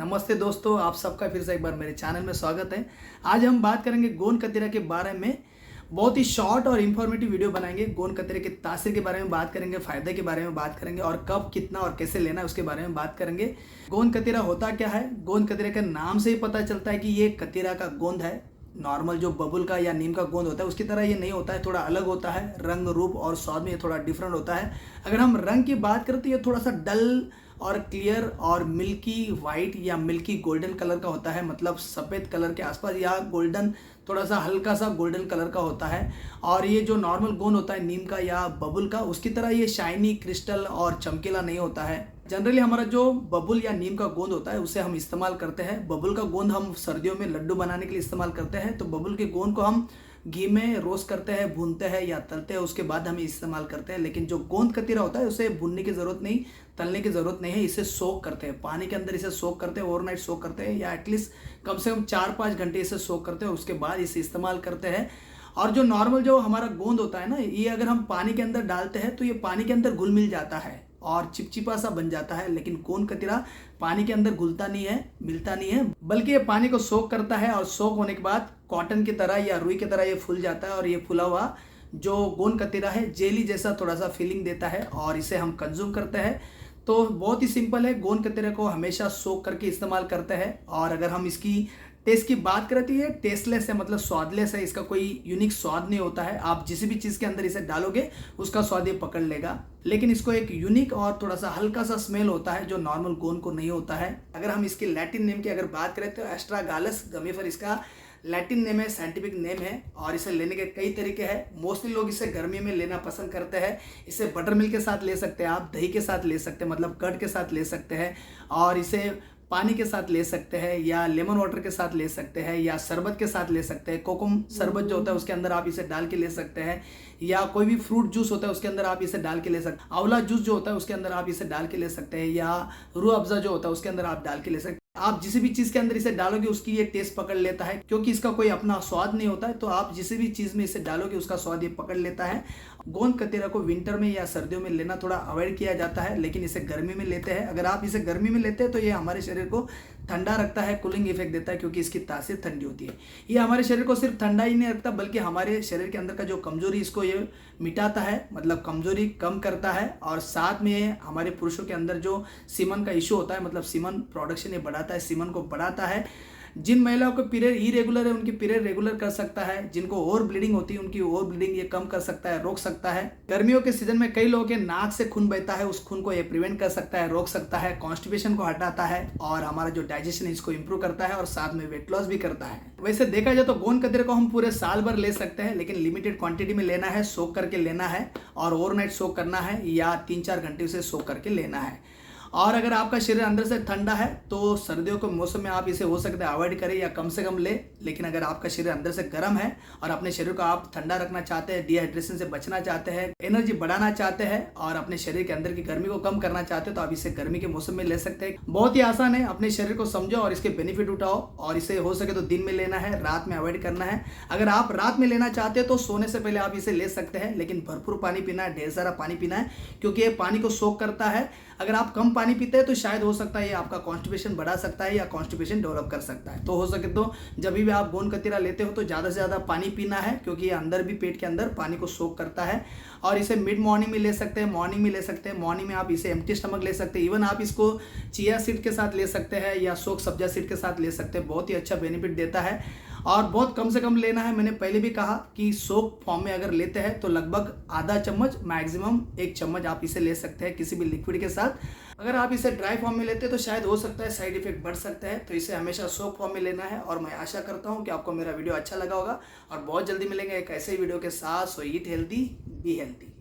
नमस्ते दोस्तों, आप सबका फिर से एक बार मेरे चैनल में स्वागत है। आज हम बात करेंगे गोंद कतीरा के बारे में। बहुत ही शॉर्ट और इन्फॉर्मेटिव वीडियो बनाएंगे। गोंद कतीरे के तासीर के बारे में बात करेंगे, फ़ायदे के बारे में बात करेंगे और कब, कितना और कैसे लेना है उसके बारे में बात करेंगे। गोंद कतीरा होता क्या है? गोंद कतीरे के नाम से ही पता चलता है कि ये कतीरा का गोंद है। नॉर्मल जो बबुल का या नीम का गोंद होता है उसकी तरह ये नहीं होता है, थोड़ा अलग होता है। रंग, रूप और स्वाद में ये थोड़ा डिफरेंट होता है। अगर हम रंग की बात करें तो ये थोड़ा सा डल और क्लियर और मिल्की वाइट या मिल्की गोल्डन कलर का होता है, मतलब सफ़ेद कलर के आसपास, या गोल्डन, थोड़ा सा हल्का सा गोल्डन कलर का होता है। और ये जो नॉर्मल गोंद होता है नीम का या बबुल का, उसकी तरह ये शाइनी, क्रिस्टल और चमकीला नहीं होता है। जनरली हमारा जो बबुल या नीम का गोंद होता है उसे हम इस्तेमाल करते हैं। बबुल का गोंद हम सर्दियों में लड्डू बनाने के लिए इस्तेमाल करते हैं। तो बबुल के गोंद को हम घी में रोस्ट करते हैं, भूनते हैं या तलते हैं, उसके बाद हम इस्तेमाल करते हैं। लेकिन जो गोंद कतीरा होता है उसे भूनने की ज़रूरत नहीं, तलने की ज़रूरत नहीं है। इसे सोक करते हैं, पानी के अंदर इसे सोक करते हैं, ओवरनाइट सोक करते हैं, या एटलीस्ट कम से कम 4-5 घंटे इसे सोक करते हैं, उसके बाद इसे इस्तेमाल करते हैं। और जो नॉर्मल जो हमारा गोंद होता है ना, ये अगर हम पानी के अंदर डालते हैं तो ये पानी के अंदर घुल मिल जाता है और चिपचिपा सा बन जाता है। लेकिन गोंद कतीरा पानी के अंदर घुलता नहीं है, मिलता नहीं है, बल्कि ये पानी को सोक करता है और सोक होने के बाद कॉटन की तरह या रुई की तरह ये फूल जाता है। और ये फूला हुआ जो गोंद कतीरा है जेली जैसा थोड़ा सा फीलिंग देता है और इसे हम कंज्यूम करते हैं। तो बहुत ही सिंपल है, गोंद कतीरे को हमेशा सोक करके इस्तेमाल करते हैं। और अगर हम इसकी टेस्ट की बात करें तो ये टेस्टलेस है, मतलब स्वादलेस है। इसका कोई यूनिक स्वाद नहीं होता है। आप जिस भी चीज़ के अंदर इसे डालोगे उसका स्वाद ये पकड़ लेगा। लेकिन इसको एक यूनिक और थोड़ा सा हल्का सा स्मेल होता है जो नॉर्मल गोंद को नहीं होता है। अगर हम इसके लैटिन नेम की अगर बात करें तो एस्ट्रागालस गमेफर इसका लैटिन नेम है, साइंटिफिक नेम है। और इसे लेने के कई तरीके हैं। मोस्टली लोग इसे गर्मी में लेना पसंद करते हैं। इसे बटर मिल्क के साथ ले सकते हैं, आप दही के साथ ले सकते हैं, मतलब कर्ड के साथ ले सकते हैं। और इसे पानी के साथ ले सकते हैं या लेमन वाटर के साथ ले सकते हैं या शरबत के साथ ले सकते हैं। कोकम शरबत जो होता है उसके अंदर आप इसे डाल के ले सकते हैं, या कोई भी फ्रूट जूस होता है उसके अंदर आप इसे डाल के ले सकते हैं। आंवला जूस जो होता है उसके अंदर आप इसे डाल के ले सकते हैं, या रूह अफ़ज़ा जो होता है उसके अंदर आप डाल के ले सकते हैं। आप जिस भी चीज़ के अंदर इसे डालोगे उसकी ये टेस्ट पकड़ लेता है, क्योंकि इसका कोई अपना स्वाद नहीं होता है। तो आप जिस भी चीज़ में इसे डालोगे उसका स्वाद ये पकड़ लेता है। गोंद कतीरा को विंटर में या सर्दियों में लेना थोड़ा अवॉइड किया जाता है, लेकिन इसे गर्मी में लेते हैं। अगर आप इसे गर्मी में लेते हैं तो ये हमारे शरीर को ठंडा रखता है, कूलिंग इफेक्ट देता है, क्योंकि इसकी तासीर ठंडी होती है। ये हमारे शरीर को सिर्फ ठंडा ही नहीं रखता, बल्कि हमारे शरीर के अंदर का जो कमजोरी इसको ये मिटाता है, मतलब कमजोरी कम करता है। और साथ में हमारे पुरुषों के अंदर जो सीमन का इशू होता है, मतलब सीमन प्रोडक्शन ये बढ़ाता है, सीमन को बढ़ाता है। जिन महिलाओं को पीरियड इरेगुलर है उनकी पीरियड रेगुलर कर सकता है। जिनको ओवर ब्लीडिंग होती है उनकी ओवर ब्लीडिंग ये कम कर सकता है, रोक सकता है। गर्मियों के सीजन में कई लोगों के नाक से खून बहता है, उस खून को ये प्रिवेंट कर सकता है, रोक सकता है। कॉन्स्टिपेशन को हटाता है और हमारा जो डाइजेशन है इसको इंप्रूव करता है, और साथ में वेट लॉस भी करता है। वैसे देखा जाए तो गोंद कतीरे को हम पूरे साल भर ले सकते हैं, लेकिन लिमिटेड क्वांटिटी में लेना है, सोक करके लेना है और ओवरनाइट सोक करना है, या 3-4 घंटे उसे सोक करके लेना है। और अगर आपका शरीर अंदर से ठंडा है तो सर्दियों के मौसम में आप इसे हो सकता है अवॉइड करें या कम से कम ले। लेकिन अगर आपका शरीर अंदर से गर्म है और अपने शरीर को आप ठंडा रखना चाहते हैं, डिहाइड्रेशन से बचना चाहते हैं, एनर्जी बढ़ाना चाहते हैं और अपने शरीर के अंदर की गर्मी को कम करना चाहते हैं, तो आप इसे गर्मी के मौसम में ले सकते हैं। बहुत ही आसान है, अपने शरीर को समझो और इसके बेनिफिट उठाओ। और इसे हो सके तो दिन में लेना है, रात में अवॉइड करना है। अगर आप रात में लेना चाहते हैं तो सोने से पहले आप इसे ले सकते हैं, लेकिन भरपूर पानी पीना है, ढेर सारा पानी पीना है, क्योंकि ये पानी को सोक करता है। अगर आप कम पानी पीते हैं तो शायद हो सकता है ये आपका कॉन्स्टिपेशन बढ़ा सकता है या कॉन्स्टिपेशन डेवलप कर सकता है। तो हो सके तो जब भी आप गोंद कतीरा लेते हो तो ज़्यादा से ज़्यादा पानी पीना है, क्योंकि ये अंदर भी पेट के अंदर पानी को सोक करता है। और इसे मिड मॉर्निंग में ले सकते हैं, मॉर्निंग में ले सकते हैं। मॉर्निंग में आप इसे एम्प्टी स्टमक ले सकते हैं। इवन आप इसको चिया सीड के साथ ले सकते हैं या सोक सब्जा सीड के साथ ले सकते हैं। बहुत ही अच्छा बेनिफिट देता है और बहुत कम से कम लेना है। मैंने पहले भी कहा कि सोक फॉर्म में अगर लेते हैं तो लगभग आधा चम्मच, मैक्सिमम 1 चम्मच आप इसे ले सकते हैं किसी भी लिक्विड के साथ। अगर आप इसे ड्राई फॉर्म में लेते हैं तो शायद हो सकता है साइड इफेक्ट बढ़ सकता है। तो इसे हमेशा सोक फॉर्म में लेना है। और मैं आशा करता हूँ कि आपको मेरा वीडियो अच्छा लगा होगा और बहुत जल्दी मिलेंगे एक ऐसे वीडियो के साथ। सो ईट हेल्दी, बी हेल्दी।